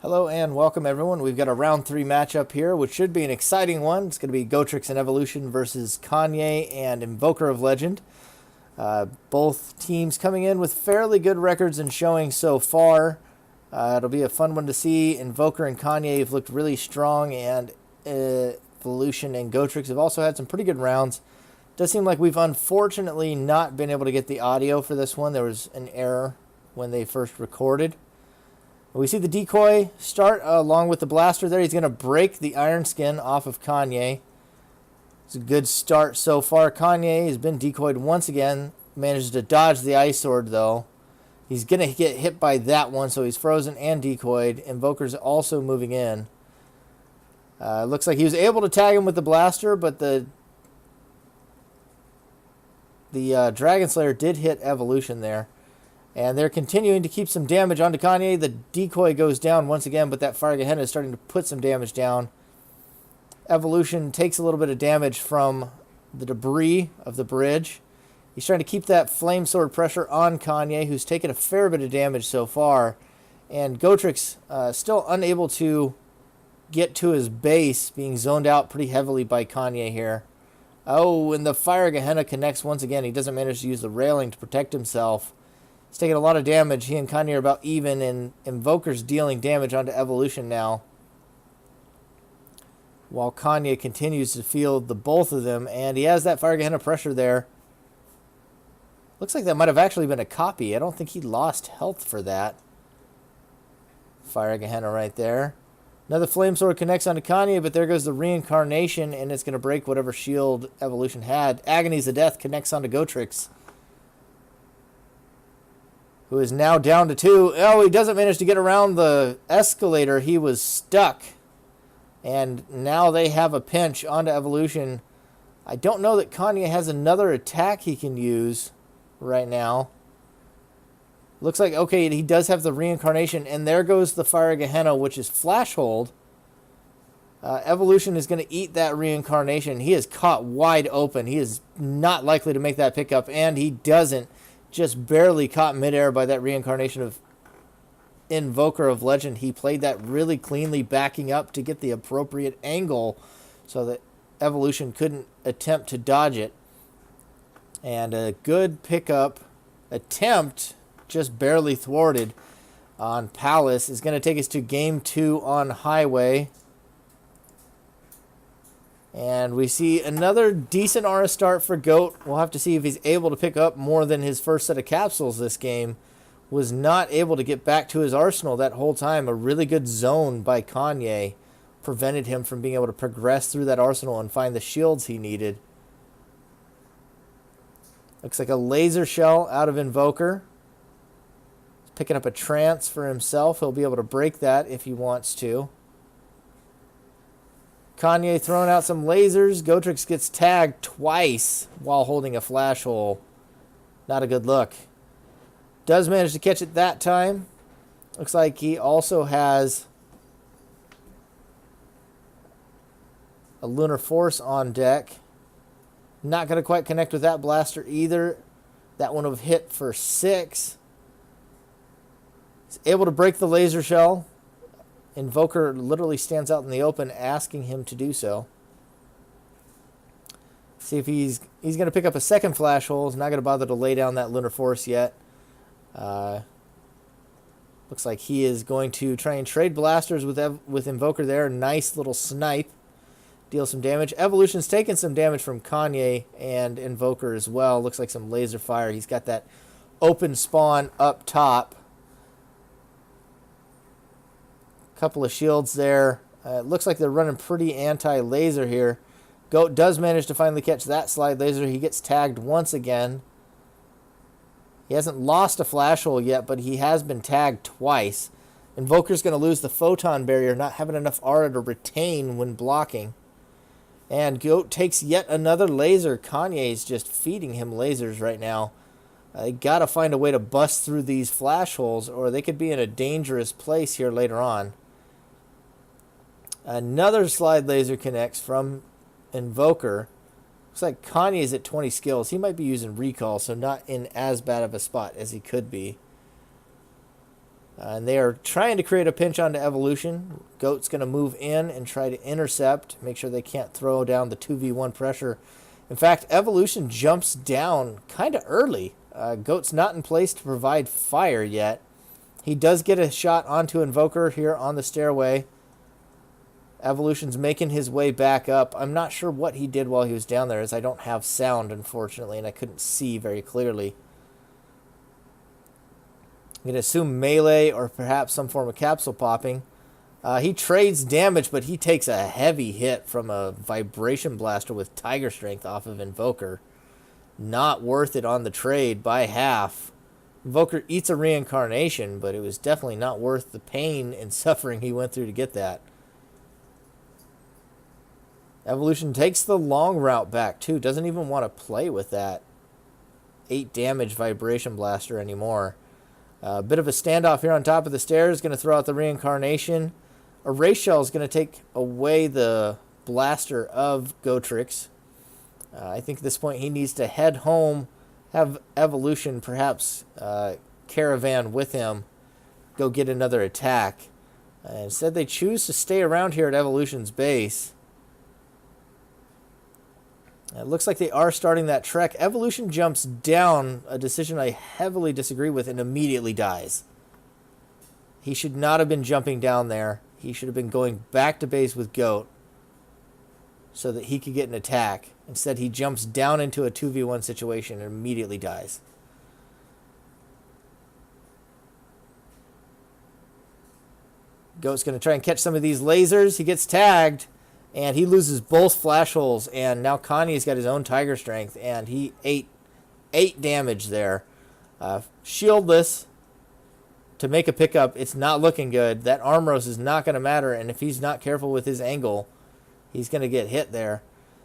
Hello and welcome everyone. We've got a round 3 matchup here, which should be an exciting one. It's going to be Goatrix and Evolution versus Kanye and Invoker of Legend. Both teams coming in with fairly good records and showing so far. It'll be a fun one to see. Invoker and Kanye have looked really strong, and Evolution and Goatrix have also had some pretty good rounds. Does seem like we've unfortunately not been able to get the audio for this one. There was an error when they first recorded. We see the decoy start along with the blaster there. He's going to break the iron skin off of Kanye. It's a good start so far. Kanye has been decoyed once again. Manages to dodge the ice sword, though. He's going to get hit by that one, so he's frozen and decoyed. Invoker's also moving in. Looks like he was able to tag him with the blaster, but the Dragon Slayer did hit Evolution there. And they're continuing to keep some damage onto Kanye. The decoy goes down once again, but that Fire Gehenna is starting to put some damage down. Evolution takes a little bit of damage from the debris of the bridge. He's trying to keep that flame sword pressure on Kanye, who's taken a fair bit of damage so far. And Goatrix still unable to get to his base, being zoned out pretty heavily by Kanye here. Oh, and the Fire Gehenna connects once again. He doesn't manage to use the railing to protect himself. He's taking a lot of damage. He and Kanye are about even, and Invoker's dealing damage onto Evolution now, while Kanye continues to field the both of them, and he has that Fire Gehenna pressure there. Looks like that might have actually been a copy. I don't think he lost health for that. Fire Gehenna right there. Another Flame Sword connects onto Kanye, but there goes the Reincarnation, and it's going to break whatever shield Evolution had. Agonies of Death connects onto Goatrix, who is now down to 2. Oh, he doesn't manage to get around the escalator. He was stuck. And now they have a pinch onto Evolution. I don't know that Kanye has another attack he can use right now. Looks like, okay, he does have the Reincarnation. And there goes the Fire Gehenna, which is Flash Hold. Evolution is going to eat that Reincarnation. He is caught wide open. He is not likely to make that pickup, and he doesn't. Just barely caught midair by that Reincarnation of Invoker of Legend. He played that really cleanly, backing up to get the appropriate angle so that Evolution couldn't attempt to dodge it. And a good pickup attempt, just barely thwarted on Palace, is going to take us to Game 2 on Highway. And we see another decent aura start for Goat. We'll have to see if he's able to pick up more than his first set of capsules this game. Was not able to get back to his arsenal that whole time. A really good zone by Kanye prevented him from being able to progress through that arsenal and find the shields he needed. Looks like a laser shell out of Invoker. He's picking up a trance for himself. He'll be able to break that if he wants to. Kanye throwing out some lasers. Goatrix gets tagged twice while holding a flash hole. Not a good look. Does manage to catch it that time. Looks like he also has a Lunar Force on deck. Not going to quite connect with that blaster either. That one would have hit for 6. He's able to break the laser shell. Invoker literally stands out in the open asking him to do so. See if he's going to pick up a second flash hole. He's not going to bother to lay down that Lunar Force yet. Looks like he is going to try and trade blasters with Invoker there. Nice little snipe. Deal some damage. Evolution's taken some damage from Kanye and Invoker as well. Looks like some laser fire. He's got that open spawn up top. Couple of shields there. It looks like they're running pretty anti-laser here. Goat does manage to finally catch that slide laser. He gets tagged once again. He hasn't lost a flash hole yet, but he has been tagged twice. Invoker's going to lose the photon barrier, not having enough aura to retain when blocking. And Goat takes yet another laser. Kanye's just feeding him lasers right now. They got to find a way to bust through these flash holes, or they could be in a dangerous place here later on. Another slide laser connects from Invoker. Looks like Kanye's at 20 skills. He might be using recall, so not in as bad of a spot as he could be. And they are trying to create a pinch onto Evolution. Goat's going to move in and try to intercept, make sure they can't throw down the 2v1 pressure. In fact, Evolution jumps down kind of early. Goat's not in place to provide fire yet. He does get a shot onto Invoker here on the stairway. Evolution's making his way back up. I'm not sure what he did while he was down there, as I don't have sound, unfortunately, and I couldn't see very clearly. I'm going to assume melee or perhaps some form of capsule popping. He trades damage, but he takes a heavy hit from a Vibration Blaster with Tiger Strength off of Invoker. Not worth it on the trade by half. Invoker eats a reincarnation, but it was definitely not worth the pain and suffering he went through to get that. Evolution takes the long route back, too. Doesn't even want to play with that 8 damage Vibration Blaster anymore. A bit of a standoff here on top of the stairs. Going to throw out the reincarnation. A Ray Shell is going to take away the blaster of Goatrix. I think at this point he needs to head home, have Evolution perhaps caravan with him, go get another attack. Instead they choose to stay around here at Evolution's base. It looks like they are starting that trek. Evolution jumps down, a decision I heavily disagree with, and immediately dies. He should not have been jumping down there. He should have been going back to base with Goat so that he could get an attack. Instead, he jumps down into a 2v1 situation and immediately dies. Goat's going to try and catch some of these lasers. He gets tagged. And he loses both flash holes, and now Kanye's got his own Tiger Strength, and he ate 8 damage there. Shieldless to make a pickup. It's not looking good. That Armros is not going to matter, and if he's not careful with his angle, he's going to get hit there.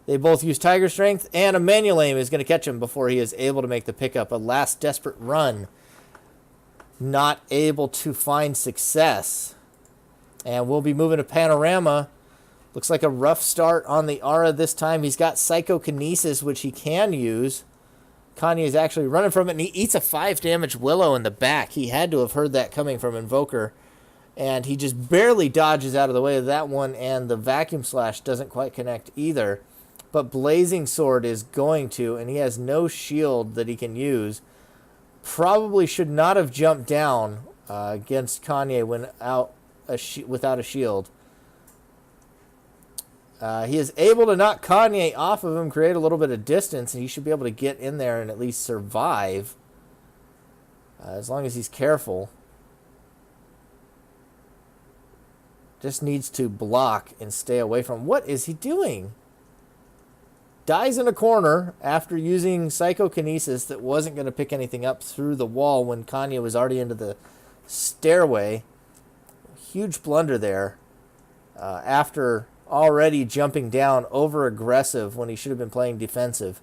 They both use Tiger Strength, and a manual aim is going to catch him before he is able to make the pickup. A last desperate run. Not able to find success. And we'll be moving to Panorama. Looks like a rough start on the Aura this time. He's got Psychokinesis, which he can use. Kanye is actually running from it, and he eats a 5 damage Willow in the back. He had to have heard that coming from Invoker. And he just barely dodges out of the way of that one, and the Vacuum Slash doesn't quite connect either. But Blazing Sword is going to, and he has no shield that he can use. Probably should not have jumped down against Kanye when without a shield. He is able to knock Kanye off of him, create a little bit of distance, and he should be able to get in there and at least survive. As long as he's careful. Just needs to block and stay away from. What is he doing? Dies in a corner after using Psychokinesis that wasn't going to pick anything up through the wall when Kanye was already into the stairway. Huge blunder there. After already jumping down over aggressive when he should have been playing defensive.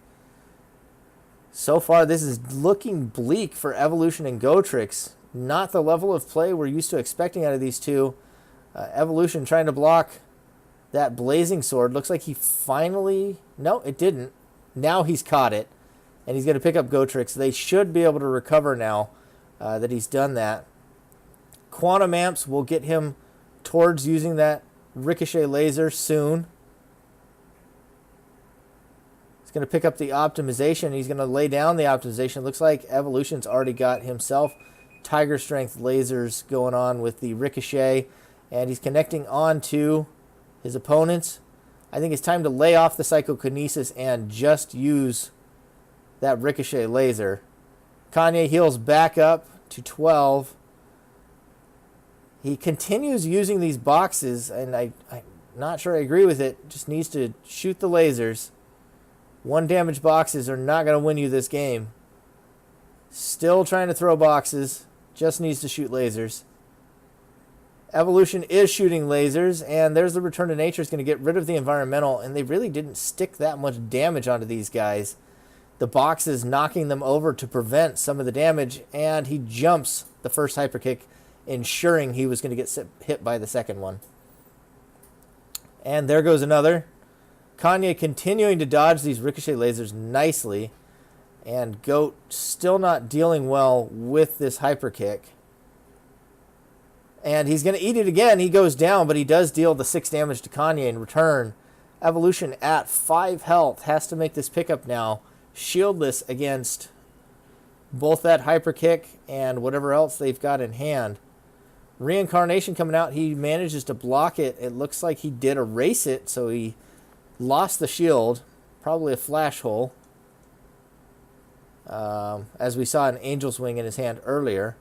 So far, this is looking bleak for Evolution and Goatrix. Not the level of play we're used to expecting out of these two. Evolution trying to block that Blazing Sword. Looks like he finally... No, it didn't. Now he's caught it. And he's going to pick up Goatrix. They should be able to recover now that he's done that. Quantum Amps will get him towards using that Ricochet Laser soon. He's going to pick up the optimization. He's going to lay down the optimization. Looks like Evolution's already got himself Tiger Strength lasers going on with the Ricochet. And he's connecting on to his opponents. I think it's time to lay off the Psychokinesis and just use that Ricochet laser. Kanye heals back up to 12. He continues using these boxes, and I'm not sure I agree with it. Just needs to shoot the lasers. 1 damage boxes are not going to win you this game. Still trying to throw boxes. Just needs to shoot lasers. Evolution is shooting lasers, and there's the Return to Nature. Is going to get rid of the environmental, and they really didn't stick that much damage onto these guys. The boxes knocking them over to prevent some of the damage, and he jumps the first hyper kick, ensuring he was going to get hit by the second one. And there goes another. Kanye continuing to dodge these Ricochet lasers nicely. And Goat still not dealing well with this hyper kick. And he's going to eat it again. He goes down, but he does deal the 6 damage to Kanye in return. Evolution at 5 health has to make this pickup now. Shieldless against both that hyper kick and whatever else they've got in hand. Reincarnation coming out. He manages to block it. It looks like he did erase it, so he lost the shield. Probably a flash hole. As we saw an Angel's Wing in his hand earlier.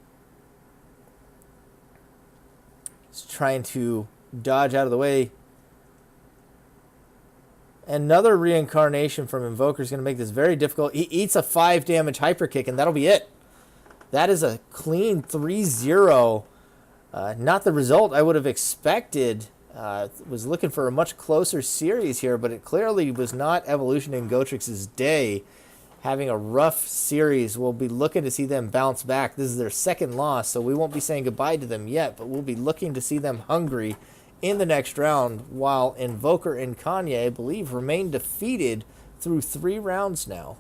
He's trying to dodge out of the way. Another reincarnation from Invoker is going to make this very difficult. He eats a 5 damage hyper kick, and that'll be it. That is a clean 3-0. Not the result I would have expected. Was looking for a much closer series here, but it clearly was not Evolution in Goatrix's day. Having a rough series. We'll be looking to see them bounce back. This is their second loss, so we won't be saying goodbye to them yet, but we'll be looking to see them hungry in the next round, while Invoker and Kanye, I believe, remain defeated through 3 rounds now.